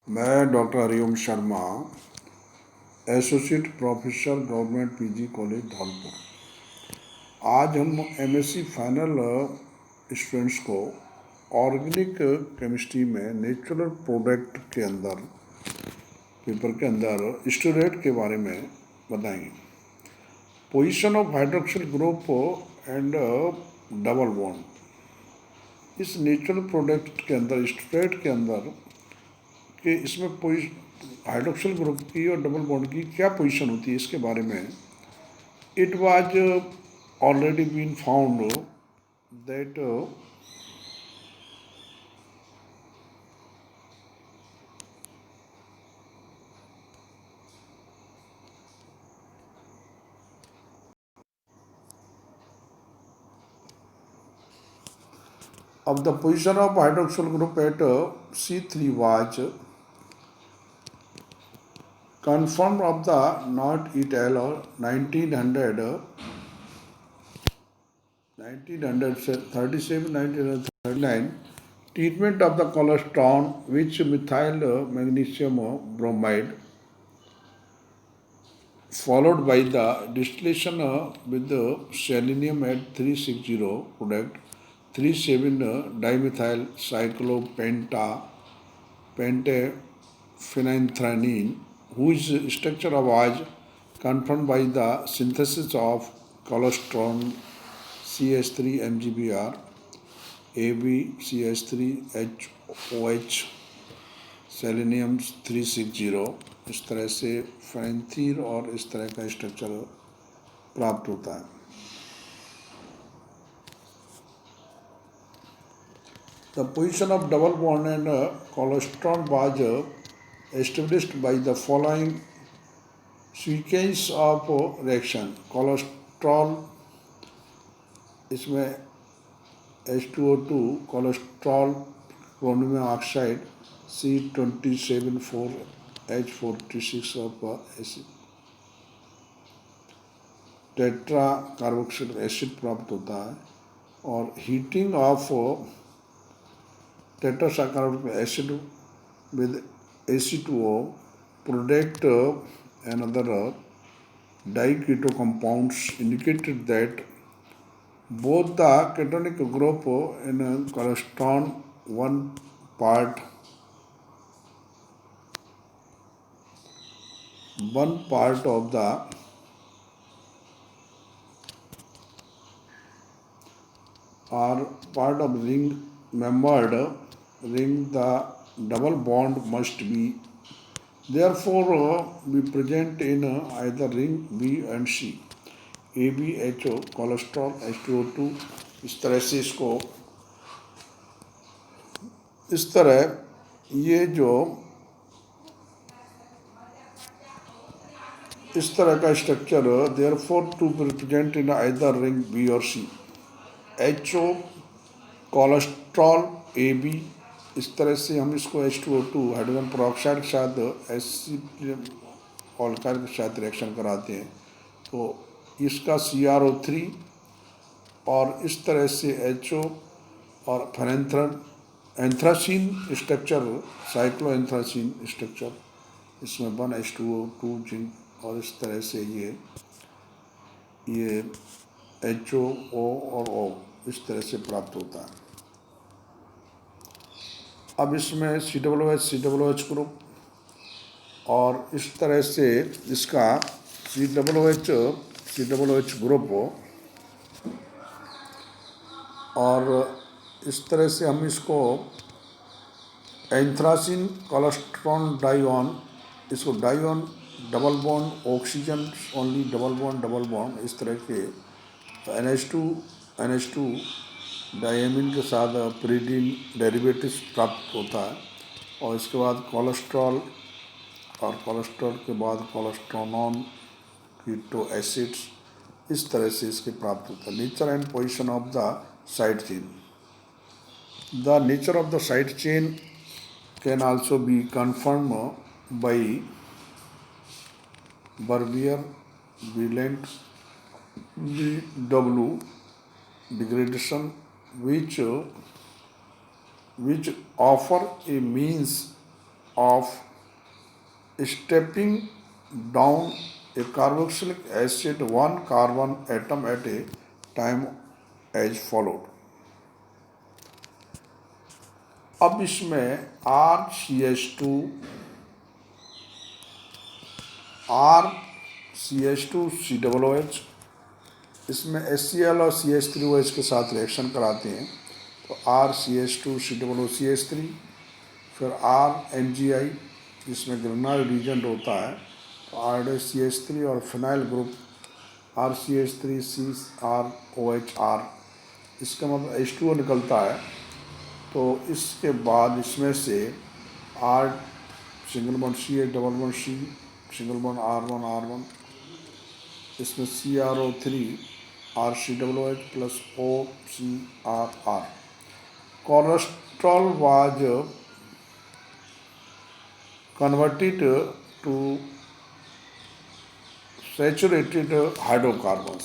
मैं doctor Hariom Sharma, associate professor government PG college Dholpur. आज हम एमएससी फाइनल स्टूडेंट्स को ऑर्गेनिक केमिस्ट्री में नेचुरल प्रोडक्ट के अंदर पेपर के अंदर स्टेरॉइड के बारे में बताएंगे। Position of hydroxyl group and double bond. इस नेचुरल प्रोडक्ट के अंदर स्टेरॉइड के अंदर कि इसमें हाइड्रोक्सिल ग्रुप की और डबल बॉन्ड की क्या पोजीशन होती है, इसके बारे में it was already been found that of the position of hydroxyl group at C3 was confirmed of the Knott et al. 1937-1939 treatment of the cholesterol which methyl magnesium bromide followed by the distillation with the selenium at 360 product 3,7 dimethyl pentaphenanthranine, whose structure was confirmed by the synthesis of cholesterol CH3-MGBr, AbCH3HOH, selenium 360, इस तरह से फेनेंथीन और इस तरह का structure प्राप्त होता है। The position of double bond and cholesterol was established by the following sequence of reaction. Cholesterol, इसमें H2O2, cholesterol chromium oxide C274H46 of acid, tetra carboxylic acid प्राप्त होता है और heating of tetrasaccharic acid with Ac2O product another diketo compounds indicated that both the ketonic group in cholesterol one part of the are part of ring membered ring, the double bond must be therefore be present in either ring B and C. ABHO cholesterol H2O2 इस तरह से इसको इस तरह ये जो इस तरह का structure therefore to be present in either ring B or C. HO cholesterol AB, इस तरह से हम इसको H2O2 हाइड्रोजन पेरोक्साइड के साथ एसिड ऑल्काइल के साथ रिएक्शन कराते हैं तो इसका CrO3 और इस तरह से HO और एंथ्रासीन स्ट्रक्चर साइक्लोएंथ्रासीन स्ट्रक्चर इसमें 1H2O2 जिंक और इस तरह से ये HO और O इस तरह से प्राप्त होता है। अब इसमें COOH ग्रुप और इस तरह से इसका COOH ग्रुप और इस तरह से हम इसको एंथ्रासीन कोलेस्ट्रॉल डाइऑन, इसको dione double bond oxygen only double bond इस तरह के NH2 डायमीन के साथ प्रीडीन डेरिवेटिव्स प्राप्त होता है और इसके बाद कोलेस्ट्रॉल और कोलेस्ट्रॉल के बाद कोलेस्ट्रोनॉन कीटो एसिड्स इस तरह से इसके प्राप्त होता है। Nature and position of the side chain. The nature of the side chain can also be confirm by Barbier Wieland BW degradation which offer a means of stepping down a carboxylic acid one carbon atom at a time as followed. अब इसमें RCH2COOH, इसमें HCl और CH3OH के साथ reaction कराते हैं तो RCH2COOCH3, फिर RMgI जिसमें ग्रेनाइड रीजेंट होता है तो RCH3 और फिनाइल ग्रुप RCH3CrOHR, इसका मतलब H2O निकलता है। तो इसके बाद इसमें से R single bond CH double bond C single bond R1 इसमें CrO3 RCOOH plus OCrR। Cholesterol was converted to saturated hydrocarbons.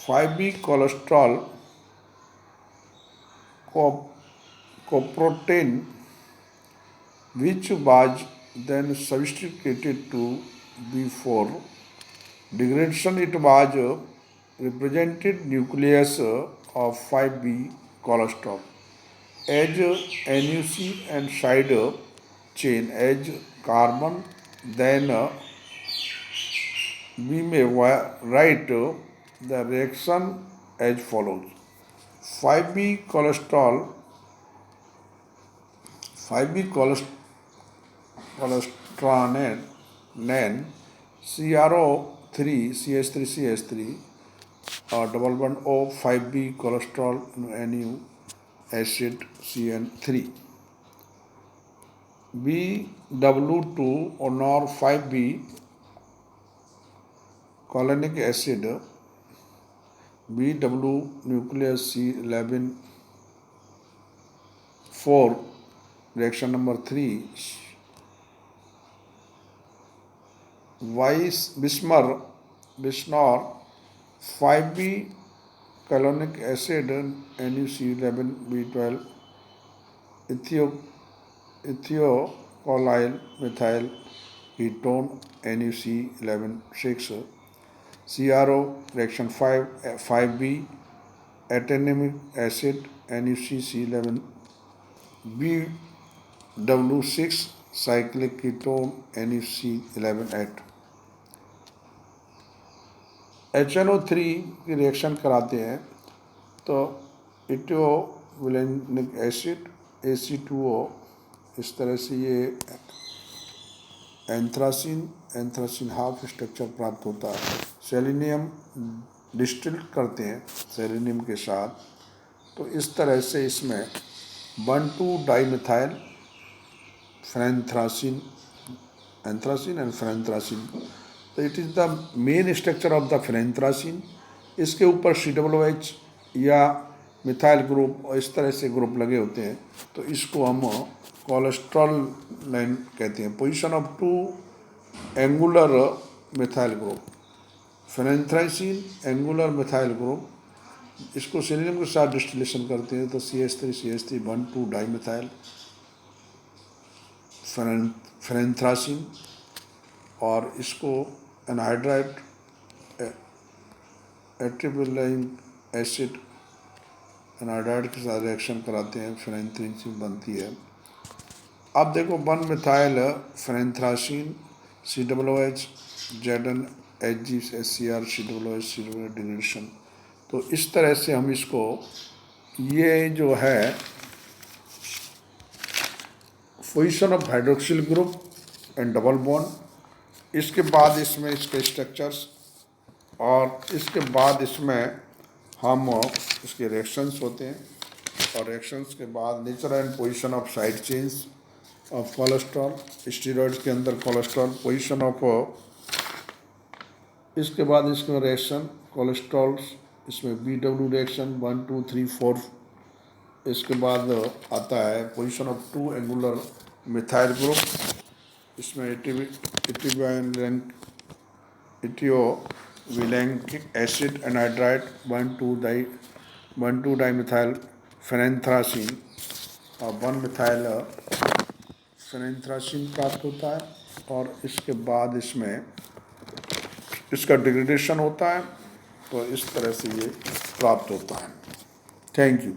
5B cholesterol coprotein, which was then substituted to B4 degradation, it was represented nucleus of 5B cholesterol as NUC and side chain as carbon. Then we may write the reaction as follows. 5B cholesterol CrO3 CH3 double bond O 5B cholesterol NU acid CN3 BW2 or 5B colonic acid BW nucleus C11 4 reaction number 3 Bismuth 5B colonic acid NuC11 B12 ethiocolyl methyl ketone NuC11 6 CrO reaction 5B ethynymic acid NuCC11 BW6 cyclic ketone NuC11 8 HNO3 की reaction कराते हैं तो इटियोविलेनिक acid AC2O, इस तरह से ये anthracene half structure प्राप्त होता है। सेलेनियम डिस्टिल्ट करते हैं सेलेनियम के साथ तो इस तरह से इसमें 1,2-डाइमिथाइल फ्रेंथ्रासिन एंथ्रासिन एंड फ्रेंथ्रासिन। तो it is the main structure of the phenanthrene. इसके ऊपर COOH या मिथाइल ग्रुप और इस तरह से ग्रुप लगे होते हैं तो इसको हम कोलेस्ट्रॉल लाइन कहते हैं। Position of 2 angular methyl group phenanthrene angular methyl group, इसको सेलेनियम के साथ डिस्टिलेशन करते हैं तो CH3 1,2-डाइमिथाइल फ्रेंथ्रासिन और इसको एनहाइड्राइड एट्रिबिलाइन एसिड एनाइड्राइड के साथ रिएक्शन कराते हैं, फ्रेंथ्रासिन बनती है। अब देखो 1-मिथाइल फ्रेंथ्रासिन COOH ZnHG HCr COOH degradation. तो इस तरह से हम इसको ये जो है position of hydroxyl group and double bond, इसके बाद इसमें इसके स्ट्रक्चर्स और इसके बाद इसमें हम इसके रिएक्शंस होते हैं और रिएक्शंस के बाद nature and position of side change of cholesterol, steroids के अंदर कोलेस्ट्रॉल पोजीशन ऑफ, इसके बाद इसमें रिएक्शन कोलेस्ट्रॉल, इसमें BW रिएक्शन 1 2 3 4, इसके बाद आता है position of 2 angular methyl group, इसमें इटियोविलेनिक एसिड एनाइड्राइड 1,2-डाइमिथाइल फ्रेंथ्रासिन और 1-मिथाइल फेनेंथ्रासीन प्राप्त होता है और इसके बाद इसमें इसका डिग्रेडेशन होता है, तो इस तरह से ये प्राप्त होता है। Thank you.